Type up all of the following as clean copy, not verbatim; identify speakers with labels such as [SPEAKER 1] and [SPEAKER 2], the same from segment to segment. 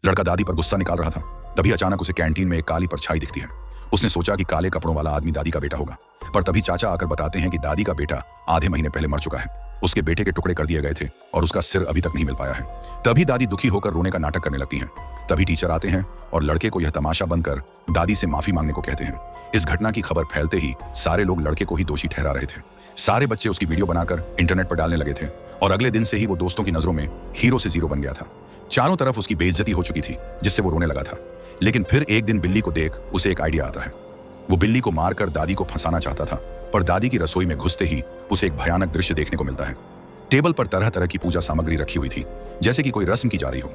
[SPEAKER 1] लड़का दादी पर गुस्सा निकाल रहा था। तभी अचानक उसे कैंटीन में एक काली परछाई दिखती है। उसने सोचा कि काले कपड़ों वाला आदमी दादी का बेटा होगा, पर तभी चाचा आकर बताते हैं कि दादी का बेटा आधे महीने पहले मर चुका है। उसके बेटे के टुकड़े कर दिए गए थे और उसका सिर अभी तक नहीं मिल पाया है। तभी दादी दुखी होकर रोने का नाटक करने लगती हैं। तभी टीचर आते हैं और लड़के को यह तमाशा बनकर दादी से माफी मांगने को कहते हैं। इस घटना की खबर फैलते ही सारे लोग लड़के को ही दोषी ठहरा रहे थे। सारे बच्चे उसकी वीडियो बनाकर इंटरनेट पर डालने लगे थे और अगले दिन से ही वो दोस्तों की नजरों में हीरो से जीरो बन गया था। चारों तरफ उसकी बेइज्जती हो चुकी थी, जिससे वो रोने लगा था। लेकिन फिर एक दिन बिल्ली को देख उसे एक आइडिया आता है। वो बिल्ली को मारकर दादी को फंसाना चाहता था, पर दादी की रसोई में घुसते ही उसे एक भयानक दृश्य देखने को मिलता है। टेबल पर तरह तरह की पूजा सामग्री रखी हुई थी, जैसे कि कोई रस्म की जा रही हो।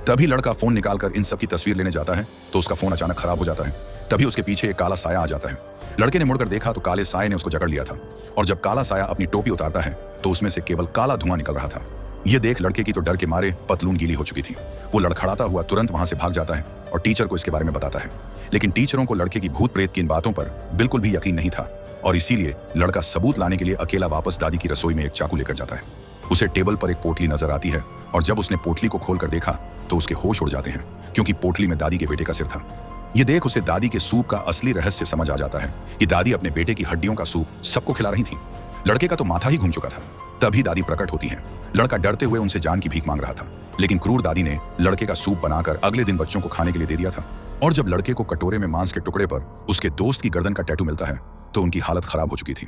[SPEAKER 1] तभी लड़का फोन निकालकर इन सब की तस्वीर लेने जाता है तो उसका फोन अचानक खराब हो जाता है। तभी उसके पीछे एक काला साया आ जाता है। लड़के ने मुड़कर देखा तो काले साये ने उसको जकड़ लिया था, और जब काला साया अपनी टोपी उतारता है तो उसमें से केवल काला धुआं निकल रहा था। यह देख लड़के की तो डर के मारे पतलून गीली हो चुकी थी। वो लड़खड़ाता हुआ तुरंत वहां से भाग जाता है और टीचर को इसके बारे में बताता है। लेकिन टीचरों को लड़के की भूत प्रेत की इन बातों पर बिल्कुल भी यकीन नहीं था, और इसीलिए लड़का सबूत लाने के लिए अकेला वापस दादी की रसोई में एक चाकू लेकर जाता है। उसे टेबल पर एक पोटली नजर आती है, और जब उसने पोटली को खोलकर देखा तो उसके होश उड़ जाते हैं, क्योंकि पोटली में दादी के बेटे का सिर था। ये देख उसे दादी के सूप का असली रहस्य समझ आ जाता है कि दादी अपने बेटे की हड्डियों का सूप सबको खिला रही थी। लड़के का तो माथा ही घूम चुका था। तभी दादी प्रकट होती हैं। लड़का डरते हुए उनसे जान की भीख मांग रहा था, लेकिन क्रूर दादी ने लड़के का सूप बनाकर अगले दिन बच्चों को खाने के लिए दे दिया था। और जब लड़के को कटोरे में मांस के टुकड़े पर उसके दोस्त की गर्दन का टैटू मिलता है तो उनकी हालत खराब हो चुकी थी।